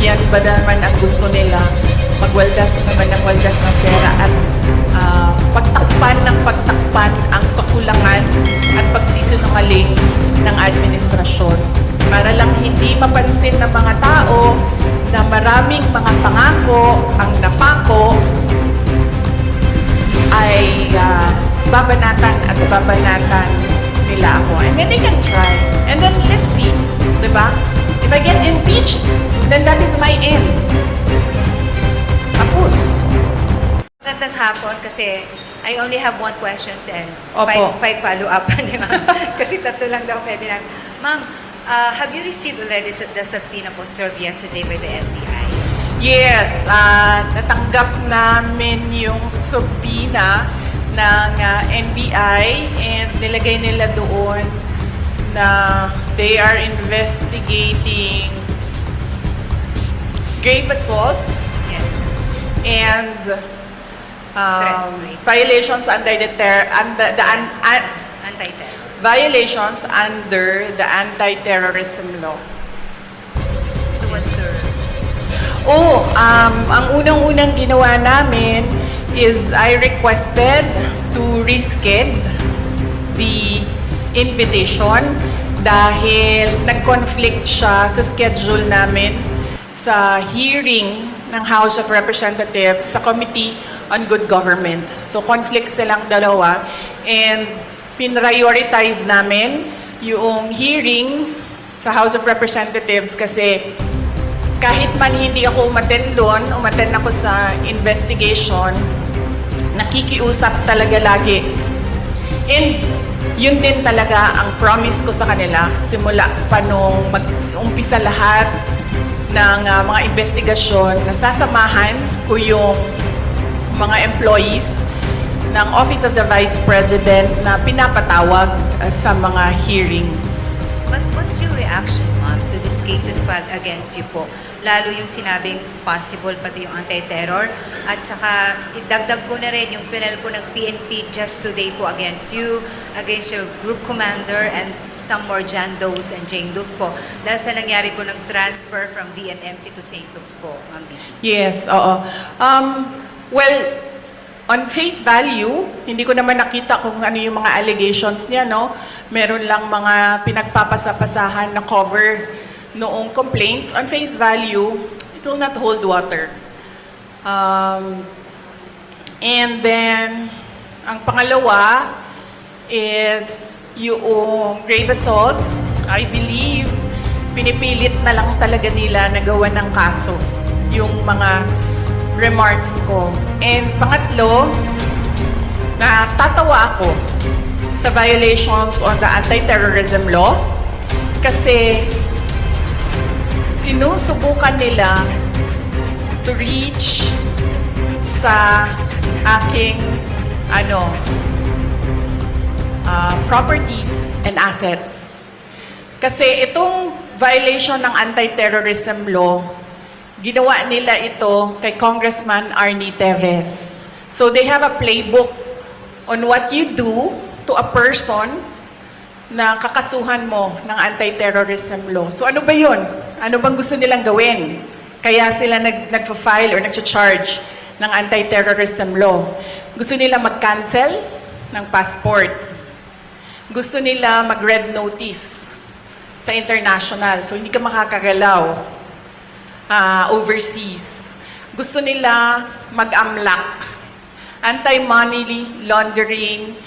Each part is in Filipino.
yan ba naman ang gusto nila? Magwaldas naman ng waldas ng pera at pagtakpan ang kakulangan at pagsisinungaling ng administrasyon. Para lang hindi mapansin ng mga tao na maraming mga pangako ang napako ay babanatan at babanatan nila ako. And then they can try. And then let's see. Diba? If I get impeached, then that is my end. Tapos. Magandang hapon kasi I only have one question and Opo. five follow-up. Kasi tatlo lang daw pwede lang. Ma'am, have you received already the subpoena po served yesterday by the FBI? Yes, natanggap namin yung subpoena ng NBI and nilagay nila doon na they are investigating grave assault Yes. and Right. violations under the Anti-terror. violations under the anti-terrorism law. So what's your... Ang unang-unang ginawa namin is I requested to reschedule the invitation dahil nag-conflict siya sa schedule namin sa hearing ng House of Representatives sa Committee on Good Government. So conflict silang dalawa and pinrioritize namin yung hearing sa House of Representatives kasi kahit man hindi ako umattend doon, umattend ako sa investigation, nakikiusap talaga lagi. And yun din talaga ang promise ko sa kanila simula pa nung mag-umpisa lahat ng mga investigasyon na sasamahan ko yung mga employees ng Office of the Vice President na pinapatawag sa mga hearings. But what's your reaction, ma'am, to these cases filed against you po? Lalo yung sinabing possible pati yung anti-terror. At saka, idagdag ko na rin yung pinal po ng PNP just today po against you, against your group commander, and some more John Does and Jane Does po. Dahil sa nangyari po ng transfer from DMMC to St. Luke's po, ma'am. Yes, oo. Well, on face value, hindi ko naman nakita kung ano yung mga allegations niya, no? Meron lang mga pinagpapasapasahan na cover noong complaints. On face value, it will not hold water. And then, ang pangalawa is yung grave assault. I believe, pinipilit na lang talaga nila na gawa ng kaso yung mga remarks ko. And pangatlo, natatawa ako sa violations on the anti-terrorism law kasi sinusubukan nila to reach sa aking properties and assets. Kasi itong violation ng anti-terrorism law, ginawa nila ito kay Congressman Arnie Teves. So they have a playbook on what you do to a person na kakasuhan mo ng anti-terrorism law. So ano ba yun? Ano bang gusto nilang gawin? Kaya sila nagfa-file or nagcha-charge ng anti-terrorism law. Gusto nila mag-cancel ng passport. Gusto nila mag-red notice sa international. So hindi ka makakagalaw overseas. Gusto nila mag-amlak. Anti-money laundering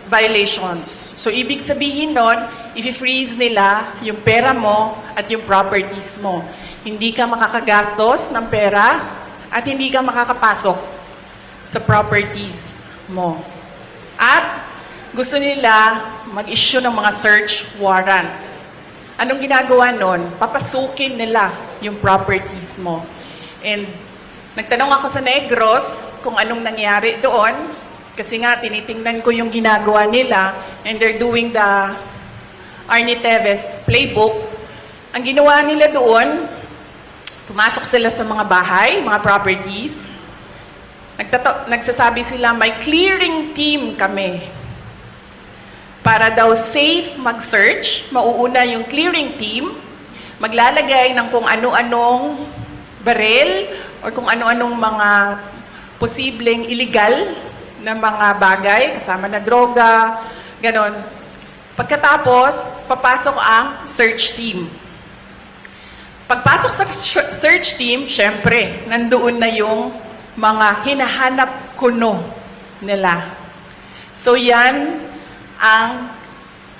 violations. So, ibig sabihin nun, i-freeze nila yung pera mo at yung properties mo. Hindi ka makakagastos ng pera at hindi ka makakapasok sa properties mo. At gusto nila mag-issue ng mga search warrants. Anong ginagawa nun? Papasukin nila yung properties mo. And nagtanong ako sa Negros kung anong nangyari doon. Kasi nga, tinitingnan ko yung ginagawa nila and they're doing the Arnie Teves playbook. Ang ginawa nila doon, pumasok sila sa mga bahay, mga properties. Nagsasabi sila, may clearing team kami. Para daw safe mag-search, mauuna yung clearing team. maglalagay ng kung ano-anong baril or kung ano-anong mga posibleng illegal na mga bagay, kasama na droga, ganon. Pagkatapos, papasok ang search team. Pagpasok sa search team, syempre, nandoon na yung mga hinahanap kuno nila. So yan ang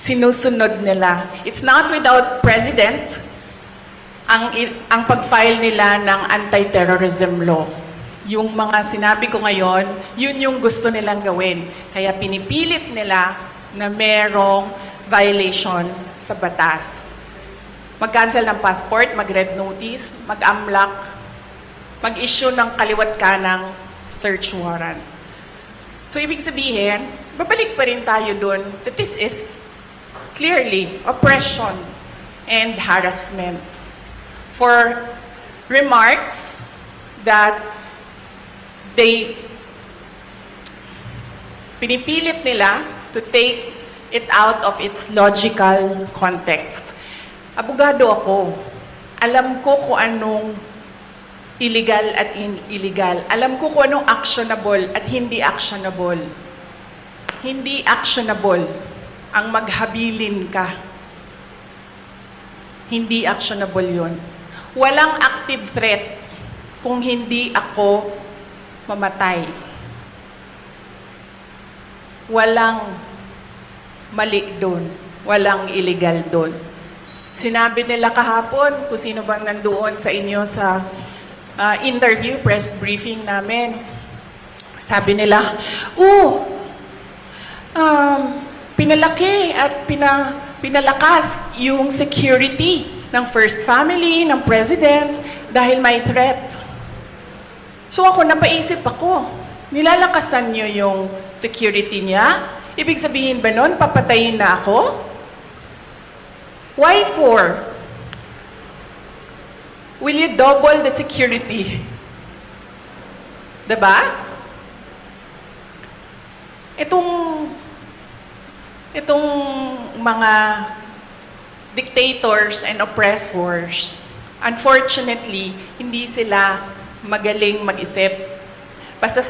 sinusunod nila. It's not without precedent ang pag-file nila ng anti-terrorism law. Yung mga sinabi ko ngayon, yun yung gusto nilang gawin. Kaya pinipilit nila na merong violation sa batas. Mag-cancel ng passport, mag-red notice, mag-amlak, mag-issue ng kaliwat kanang search warrant. So ibig sabihin, babalik pa rin tayo dun that this is clearly oppression and harassment for remarks that pinipilit nila to take it out of its logical context. Abogado ako. Alam ko kung anong illegal at illegal. Alam ko kung anong actionable at hindi actionable. Hindi actionable ang maghabilin ka. Hindi actionable yun. Walang active threat kung hindi ako mamatay. Walang mali doon. Walang illegal doon. Sinabi nila kahapon kung sino bang nandoon sa inyo sa interview, press briefing namin. Sabi nila, pinalaki at pinalakas yung security ng First Family, ng President, dahil may threat. So ako, napaisip ako, nilalakasan niyo yung security niya? Ibig sabihin ba nun, papatayin na ako? Why for? Will you double the security? Diba? Itong mga dictators and oppressors, unfortunately, hindi sila magaling mag-isip. Basta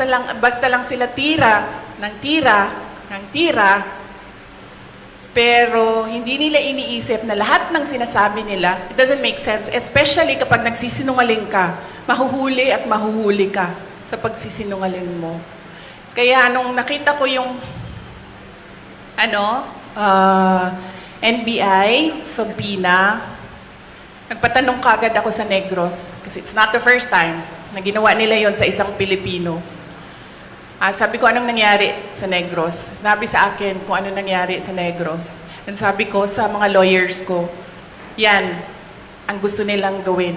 lang sila tira, pero hindi nila iniisip na lahat ng sinasabi nila, it doesn't make sense, especially kapag nagsisinungaling ka, mahuhuli at mahuhuli ka sa pagsisinungaling mo. Kaya nung nakita ko yung NBI, subpoena, nagpatanong kagad ako sa Negros, kasi it's not the first time na ginawa nila yon sa isang Pilipino. Sabi ko, anong nangyari sa Negros? Sinabi sa akin kung ano nangyari sa Negros. And sabi ko sa mga lawyers ko, yan ang gusto nilang gawin.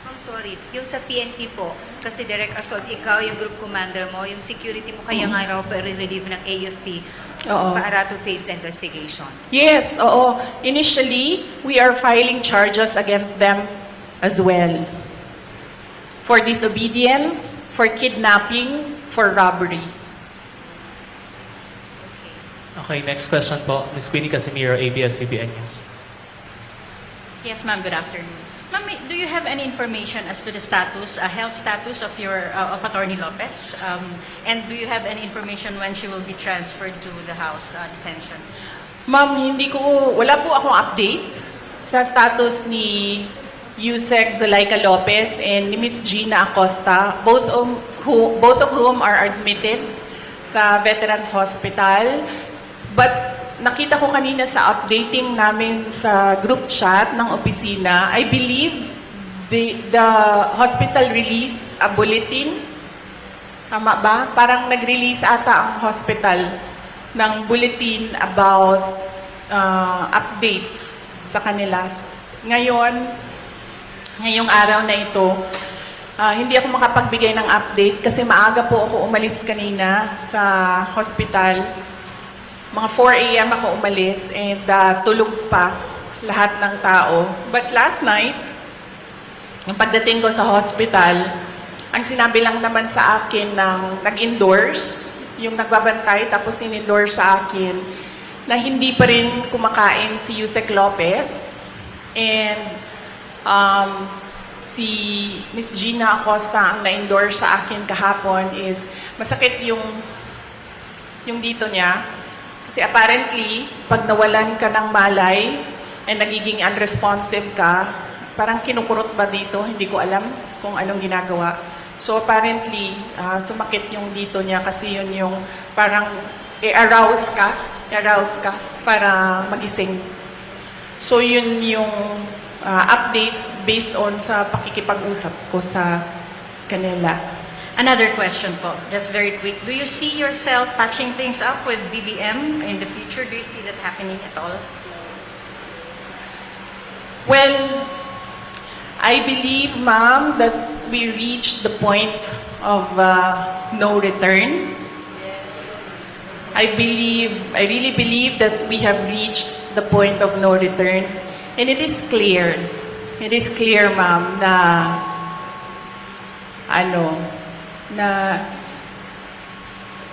I'm sorry, yung sa PNP po, kasi Direk Asod, ikaw yung group commander mo, yung security mo kaya nga raw pa-relieve ng AFP para to face the investigation. Yes, oo. Initially, we are filing charges against them as well. For disobedience, for kidnapping, for robbery. Okay, next question po. Ms. Queenie Casimiro, ABS-CBN News. Yes, ma'am. Good afternoon. Ma'am, do you have any information as to the status, health status of of Attorney Lopez? And do you have any information when she will be transferred to the house detention? Ma'am, wala po akong update sa status ni Yusek Zulaika Lopez and ni Miss Gina Acosta, both of whom are admitted sa Veterans Hospital. But nakita ko kanina sa updating namin sa group chat ng opisina, I believe the hospital released a bulletin. Tama ba? Parang nag-release ata ang hospital ng bulletin about updates sa kanila. Ngayong araw na ito, hindi ako makapagbigay ng update kasi maaga po ako umalis kanina sa hospital. Mga 4 a.m. ako umalis and tulog pa lahat ng tao. But last night, yung pagdating ko sa hospital, ang sinabi lang naman sa akin ng nag-endorse, yung nagbabantay tapos in-endorse sa akin, na hindi pa rin kumakain si Yusek Lopez and si Miss Gina Acosta ang na-endorse sa akin kahapon is masakit yung dito niya. Kasi apparently, pag nawalan ka ng malay and nagiging unresponsive ka, parang kinukurot ba dito? Hindi ko alam kung anong ginagawa. So apparently, sumakit yung dito niya kasi yun yung parang i-arouse ka para magising. So yun yung updates based on sa pakikipag-usap ko sa kanila. Another question po, just very quick. Do you see yourself patching things up with BBM in the future? Do you see that happening at all? Well, I believe, ma'am, that we reached the point of no return. I really believe that we have reached the point of no return. And it is clear, ma'am, na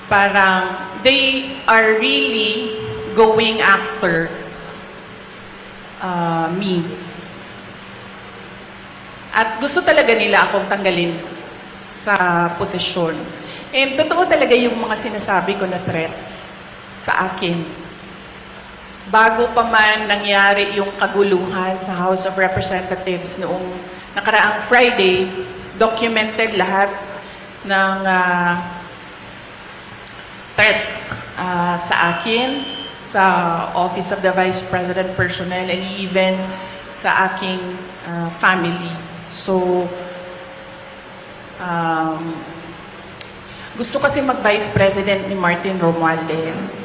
parang they are really going after me. At gusto talaga nila akong tanggalin sa posisyon. And totoo talaga yung mga sinasabi ko na threats sa akin. Bago pa man nangyari yung kaguluhan sa House of Representatives noong nakaraang Friday, documented lahat ng threats sa akin, sa Office of the Vice President Personnel, and even sa aking family. So, gusto kasi mag-Vice President ni Martin Romualdez.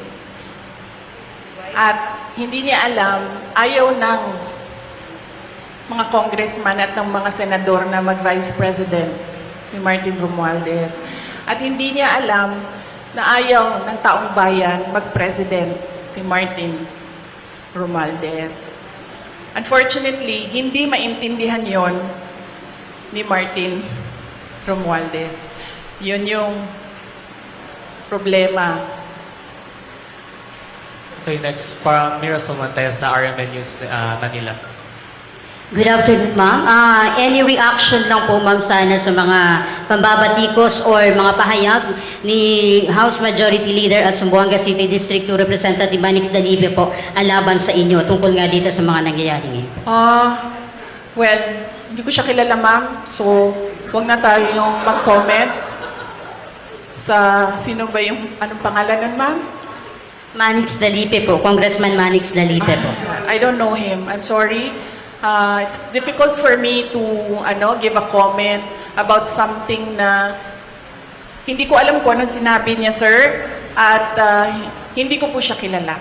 At hindi niya alam, ayaw ng mga congressman at ng mga senador na mag-Vice President si Martin Romualdez. At hindi niya alam na ayaw ng taong bayan mag-President si Martin Romualdez. Unfortunately, hindi maintindihan yon ni Martin Romualdez. Yun yung problema. Okay, next, from Mirasol Montes sa RMN News Manila. Good afternoon, ma'am. Any reaction lang po, ma'am, sana sa mga pambabatikos or mga pahayag ni House Majority Leader at Zamboanga City District 2 Representative Manix Dalibe po ang laban sa inyo tungkol nga dito sa mga nangyayari ngayon? Well, hindi ko siya kilala, ma'am. So, huwag na tayong mag-comment sa sino ba yung, anong pangalan nun, ma'am? Manix Dalibe po, Congressman Manix Dalibe po. I don't know him. I'm sorry. It's difficult for me to give a comment about something na hindi ko alam kung anong sinabi niya, sir, at hindi ko po siya kilala.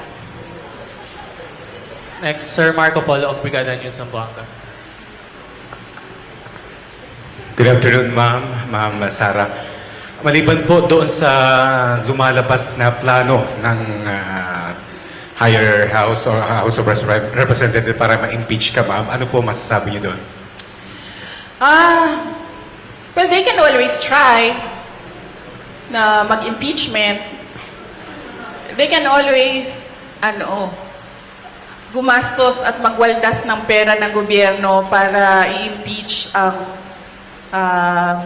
Next, Sir Marco Polo of Brigada News Zamboanga. Good afternoon, Ma'am Sara. Maliban po doon sa lumalabas na plano ng higher house or House of Representatives para ma-impeach ka, ma'am, ano po masasabi niyo doon? Well, they can always try na mag-impeachment. They can always, gumastos at magwaldas ng pera ng gobyerno para i-impeach ang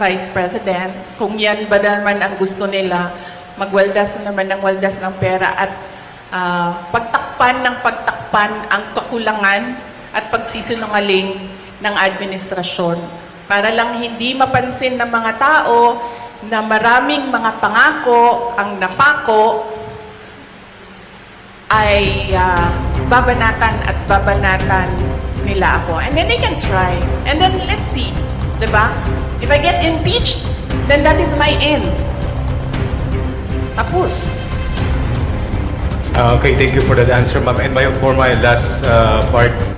Vice President. Kung yan ba naman ang gusto nila, magwaldas naman ng waldas ng pera at pagtakpan ang kakulangan at pagsisinungaling ng administrasyon. Para lang hindi mapansin ng mga tao na maraming mga pangako ang napako ay babanatan at babanatan nila ako. And then they can try. And then let's see. Diba? If I get impeached, then that is my end. Tapos. Okay, thank you for that answer, ma'am. And for my last part,